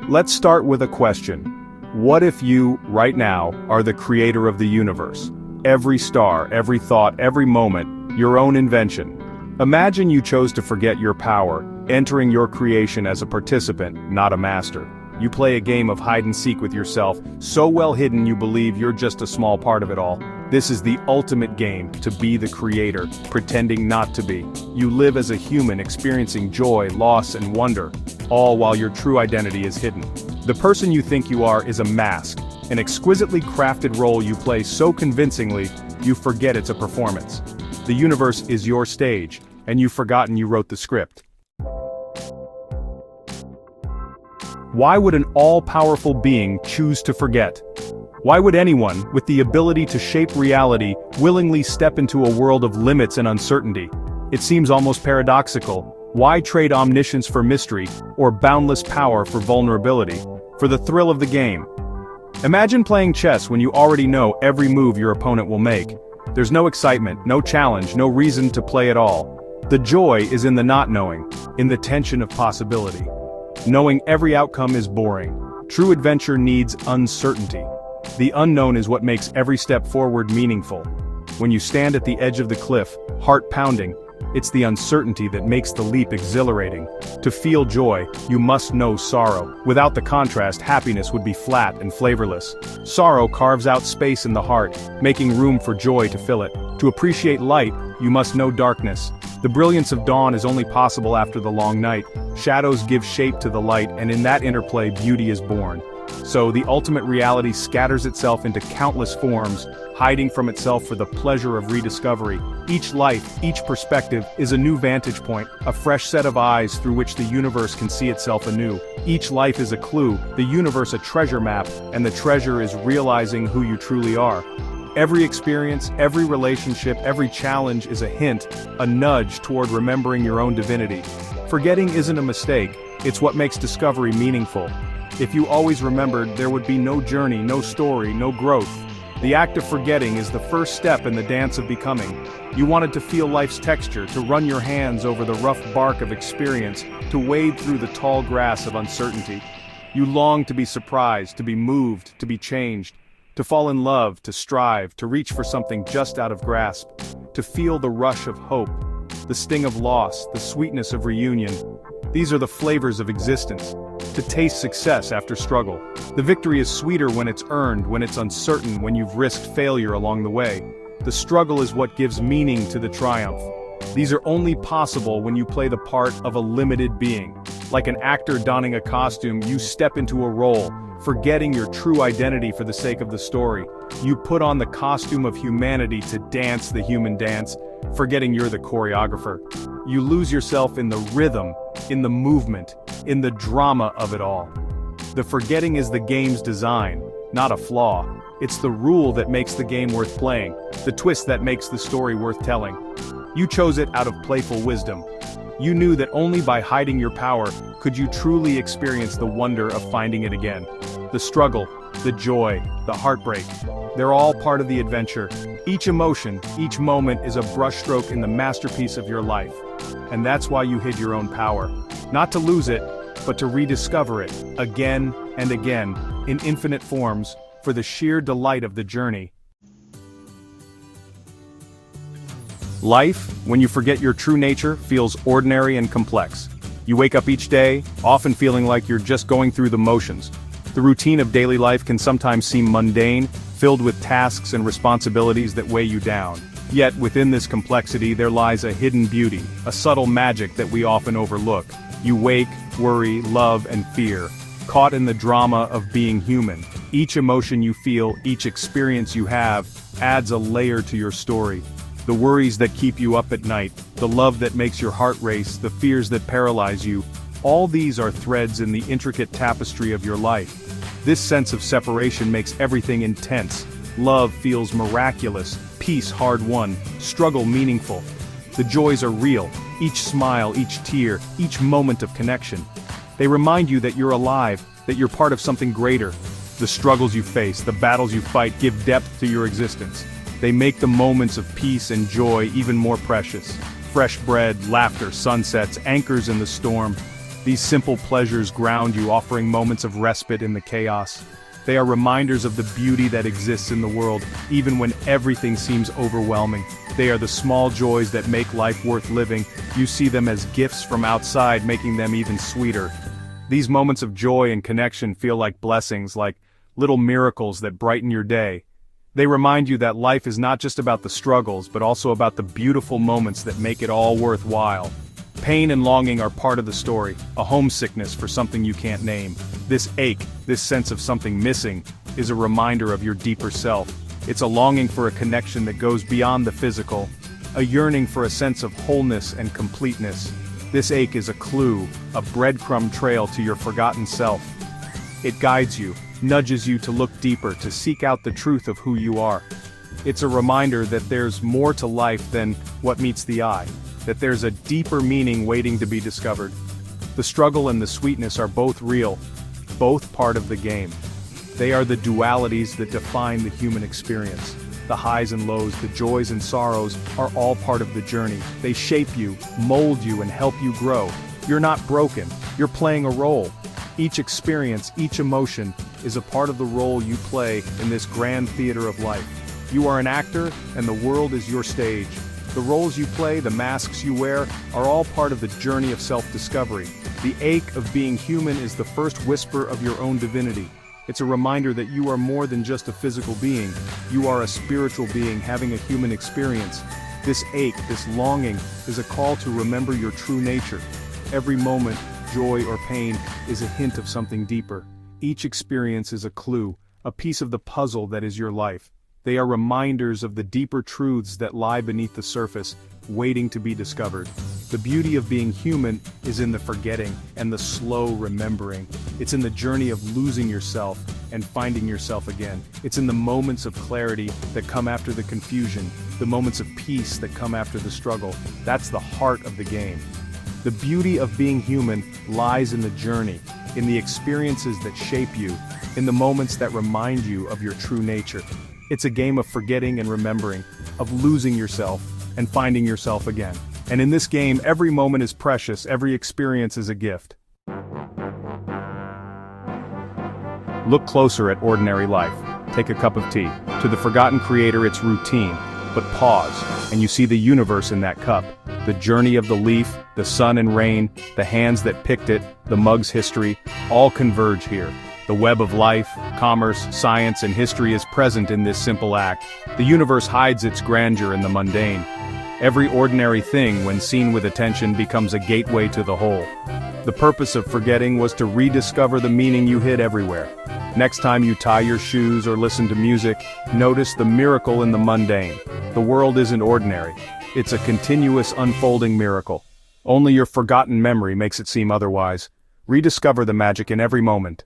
Let's start with a question. What if you, right now, are the creator of the universe? Every star, every thought, every moment, your own invention. Imagine you chose to forget your power, entering your creation as a participant, not a master. You play a game of hide-and-seek with yourself, so well hidden you believe you're just a small part of it all. This is the ultimate game, to be the creator, pretending not to be. You live as a human experiencing joy, loss, and wonder, all while your true identity is hidden. The person you think you are is a mask, an exquisitely crafted role you play so convincingly, you forget it's a performance. The universe is your stage, and you've forgotten you wrote the script. Why would an all-powerful being choose to forget? Why would anyone, with the ability to shape reality, willingly step into a world of limits and uncertainty? It seems almost paradoxical. Why trade omniscience for mystery, or boundless power for vulnerability? For the thrill of the game. Imagine playing chess when you already know every move your opponent will make. There's no excitement, no challenge, no reason to play at all. The joy is in the not knowing, in the tension of possibility. Knowing every outcome is boring. True adventure needs uncertainty. The unknown is what makes every step forward meaningful. When you stand at the edge of the cliff, heart pounding, it's the uncertainty that makes the leap exhilarating. To feel joy, you must know sorrow. Without the contrast, happiness would be flat and flavorless. Sorrow carves out space in the heart, making room for joy to fill it. To appreciate light, you must know darkness. The brilliance of dawn is only possible after the long night. Shadows give shape to the light, and in that interplay beauty is born. So the ultimate reality scatters itself into countless forms, hiding from itself for the pleasure of rediscovery. Each life, each perspective, is a new vantage point, a fresh set of eyes through which the universe can see itself anew. Each life is a clue, the universe a treasure map, and the treasure is realizing who you truly are. Every experience, every relationship, every challenge is a hint, a nudge toward remembering your own divinity. Forgetting isn't a mistake, it's what makes discovery meaningful. If you always remembered, there would be no journey, no story, no growth. The act of forgetting is the first step in the dance of becoming. You wanted to feel life's texture, to run your hands over the rough bark of experience, to wade through the tall grass of uncertainty. You longed to be surprised, to be moved, to be changed. To fall in love, to strive, to reach for something just out of grasp, to feel the rush of hope, the sting of loss, the sweetness of reunion. These are the flavors of existence. To taste success after struggle. The victory is sweeter when it's earned, when it's uncertain, when you've risked failure along the way. The struggle is what gives meaning to the triumph. These are only possible when you play the part of a limited being. Like an actor donning a costume, you step into a role, forgetting your true identity for the sake of the story. You put on the costume of humanity to dance the human dance, forgetting you're the choreographer. You lose yourself in the rhythm, in the movement, in the drama of it all. The forgetting is the game's design, not a flaw. It's the rule that makes the game worth playing, the twist that makes the story worth telling. You chose it out of playful wisdom. You knew that only by hiding your power could you truly experience the wonder of finding it again. The struggle, the joy, the heartbreak, they're all part of the adventure. Each emotion, each moment is a brushstroke in the masterpiece of your life. And that's why you hid your own power. Not to lose it, but to rediscover it, again and again, in infinite forms, for the sheer delight of the journey. Life, when you forget your true nature, feels ordinary and complex. You wake up each day, often feeling like you're just going through the motions. The routine of daily life can sometimes seem mundane, filled with tasks and responsibilities that weigh you down. Yet within this complexity there lies a hidden beauty, a subtle magic that we often overlook. You wake, worry, love, and fear, caught in the drama of being human. Each emotion you feel, each experience you have, adds a layer to your story. The worries that keep you up at night, the love that makes your heart race, the fears that paralyze you, all these are threads in the intricate tapestry of your life. This sense of separation makes everything intense. Love feels miraculous, peace hard-won, struggle meaningful. The joys are real, each smile, each tear, each moment of connection. They remind you that you're alive, that you're part of something greater. The struggles you face, the battles you fight give depth to your existence. They make the moments of peace and joy even more precious. Fresh bread, laughter, sunsets, anchors in the storm. These simple pleasures ground you, offering moments of respite in the chaos. They are reminders of the beauty that exists in the world, even when everything seems overwhelming. They are the small joys that make life worth living. You see them as gifts from outside, making them even sweeter. These moments of joy and connection feel like blessings, like little miracles that brighten your day. They remind you that life is not just about the struggles, but also about the beautiful moments that make it all worthwhile. Pain and longing are part of the story, a homesickness for something you can't name. This ache, this sense of something missing, is a reminder of your deeper self. It's a longing for a connection that goes beyond the physical, a yearning for a sense of wholeness and completeness. This ache is a clue, a breadcrumb trail to your forgotten self. It guides you, nudges you to look deeper, to seek out the truth of who you are. It's a reminder that there's more to life than what meets the eye, that there's a deeper meaning waiting to be discovered. The struggle and the sweetness are both real, both part of the game. They are the dualities that define the human experience. The highs and lows, the joys and sorrows, are all part of the journey. They shape you, mold you, and help you grow. You're not broken, you're playing a role. Each experience, each emotion, is a part of the role you play in this grand theater of life. You are an actor, and the world is your stage. The roles you play, the masks you wear, are all part of the journey of self-discovery. The ache of being human is the first whisper of your own divinity. It's a reminder that you are more than just a physical being. You are a spiritual being having a human experience. This ache, this longing, is a call to remember your true nature. Every moment, joy or pain, is a hint of something deeper. Each experience is a clue, a piece of the puzzle that is your life. They are reminders of the deeper truths that lie beneath the surface, waiting to be discovered. The beauty of being human is in the forgetting and the slow remembering. It's in the journey of losing yourself and finding yourself again. It's in the moments of clarity that come after the confusion, the moments of peace that come after the struggle. That's the heart of the game. The beauty of being human lies in the journey, in the experiences that shape you, in the moments that remind you of your true nature. It's a game of forgetting and remembering, of losing yourself and finding yourself again. And in this game, every moment is precious, every experience is a gift. Look closer at ordinary life. Take a cup of tea. To the forgotten creator, it's routine. But pause, and you see the universe in that cup. The journey of the leaf, the sun and rain, the hands that picked it, the mug's history, all converge here. The web of life, commerce, science, and history is present in this simple act. The universe hides its grandeur in the mundane. Every ordinary thing, when seen with attention, becomes a gateway to the whole. The purpose of forgetting was to rediscover the meaning you hid everywhere. Next time you tie your shoes or listen to music, notice the miracle in the mundane. The world isn't ordinary. It's a continuous unfolding miracle. Only your forgotten memory makes it seem otherwise. Rediscover the magic in every moment.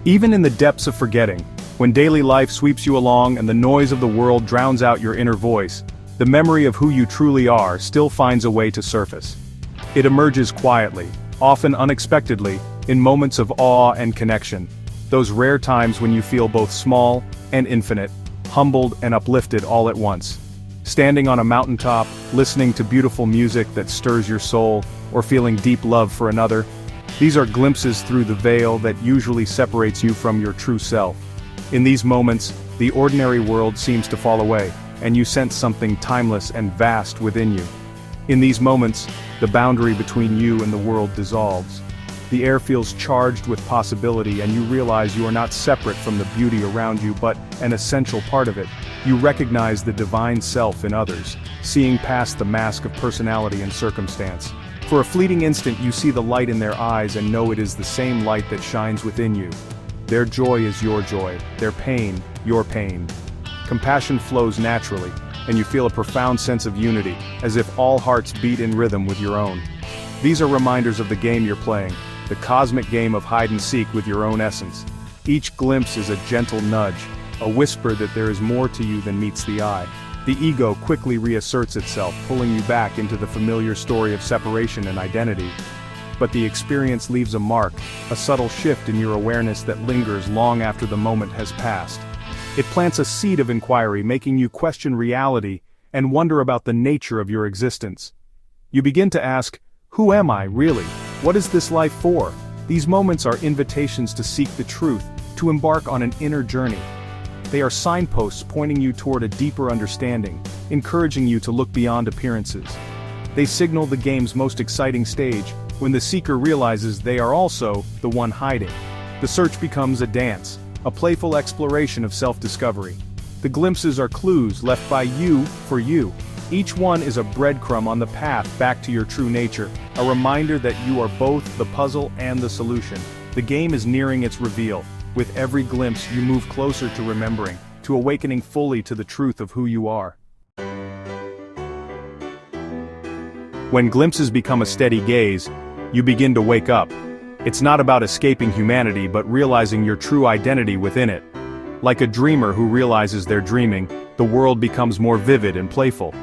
Even in the depths of forgetting, when daily life sweeps you along and the noise of the world drowns out your inner voice, the memory of who you truly are still finds a way to surface. It emerges quietly, often unexpectedly, in moments of awe and connection. Those rare times when you feel both small and infinite, humbled and uplifted all at once. Standing on a mountaintop, listening to beautiful music that stirs your soul, or feeling deep love for another. These are glimpses through the veil that usually separates you from your true self. In these moments, the ordinary world seems to fall away, and you sense something timeless and vast within you. In these moments, the boundary between you and the world dissolves. The air feels charged with possibility, and you realize you are not separate from the beauty around you but an essential part of it. You recognize the divine self in others, seeing past the mask of personality and circumstance. For a fleeting instant you see the light in their eyes and know it is the same light that shines within you. Their joy is your joy, their pain, your pain. Compassion flows naturally, and you feel a profound sense of unity, as if all hearts beat in rhythm with your own. These are reminders of the game you're playing, the cosmic game of hide-and-seek with your own essence. Each glimpse is a gentle nudge, a whisper that there is more to you than meets the eye. The ego quickly reasserts itself, pulling you back into the familiar story of separation and identity. But the experience leaves a mark, a subtle shift in your awareness that lingers long after the moment has passed. It plants a seed of inquiry, making you question reality and wonder about the nature of your existence. You begin to ask, who am I, really? What is this life for? These moments are invitations to seek the truth, to embark on an inner journey. They are signposts pointing you toward a deeper understanding, encouraging you to look beyond appearances. They signal the game's most exciting stage, when the seeker realizes they are also the one hiding. The search becomes a dance, a playful exploration of self-discovery. The glimpses are clues left by you for you. Each one is a breadcrumb on the path back to your true nature, a reminder that you are both the puzzle and the solution. The game is nearing its reveal. With every glimpse you move closer to remembering, to awakening fully to the truth of who you are. When glimpses become a steady gaze, you begin to wake up. It's not about escaping humanity but realizing your true identity within it. Like a dreamer who realizes they're dreaming, the world becomes more vivid and playful.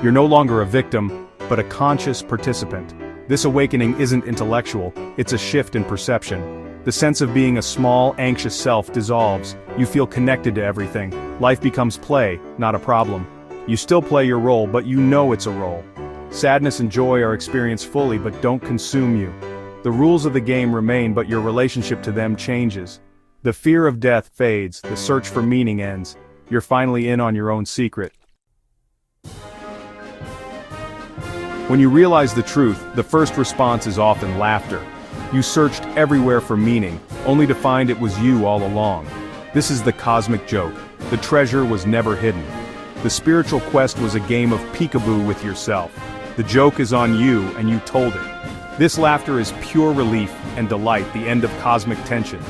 You're no longer a victim, but a conscious participant. This awakening isn't intellectual, it's a shift in perception. The sense of being a small, anxious self dissolves. You feel connected to everything. Life becomes play, not a problem. You still play your role, but you know it's a role. Sadness and joy are experienced fully but don't consume you. The rules of the game remain, but your relationship to them changes. The fear of death fades, the search for meaning ends. You're finally in on your own secret. When you realize the truth, the first response is often laughter. You searched everywhere for meaning, only to find it was you all along. This is the cosmic joke. The treasure was never hidden. The spiritual quest was a game of peekaboo with yourself. The joke is on you, and you told it. This laughter is pure relief and delight, the end of cosmic tension.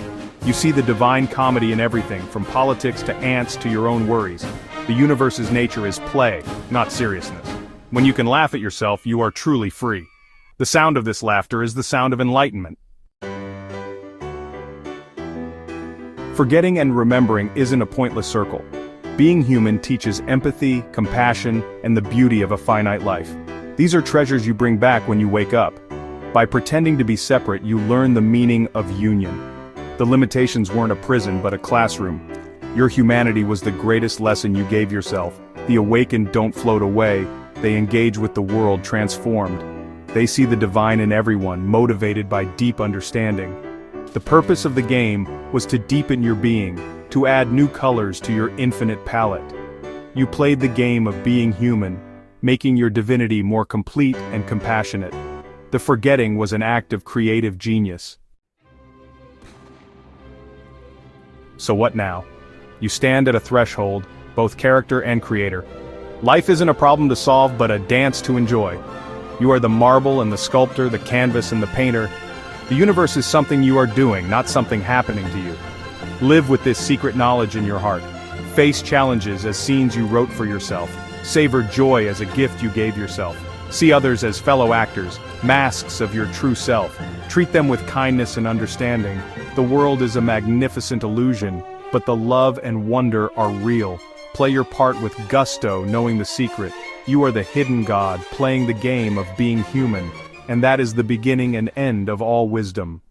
You see the divine comedy in everything, from politics to ants to your own worries. The universe's nature is play, not seriousness. When you can laugh at yourself, you are truly free. The sound of this laughter is the sound of enlightenment. Forgetting and remembering isn't a pointless circle. Being human teaches empathy, compassion, and the beauty of a finite life. These are treasures you bring back when you wake up. By pretending to be separate, you learn the meaning of union. The limitations weren't a prison but a classroom. Your humanity was the greatest lesson you gave yourself. The awakened don't float away, they engage with the world transformed. They see the divine in everyone, motivated by deep understanding. The purpose of the game was to deepen your being, to add new colors to your infinite palette. You played the game of being human, making your divinity more complete and compassionate. The forgetting was an act of creative genius. So what now? You stand at a threshold, both character and creator. Life isn't a problem to solve but a dance to enjoy. You are the marble and the sculptor, the canvas and the painter. The universe is something you are doing, not something happening to you. Live with this secret knowledge in your heart. Face challenges as scenes you wrote for yourself. Savor joy as a gift you gave yourself. See others as fellow actors, masks of your true self. Treat them with kindness and understanding. The world is a magnificent illusion, but the love and wonder are real. Play your part with gusto, knowing the secret. You are the hidden God, playing the game of being human, and that is the beginning and end of all wisdom.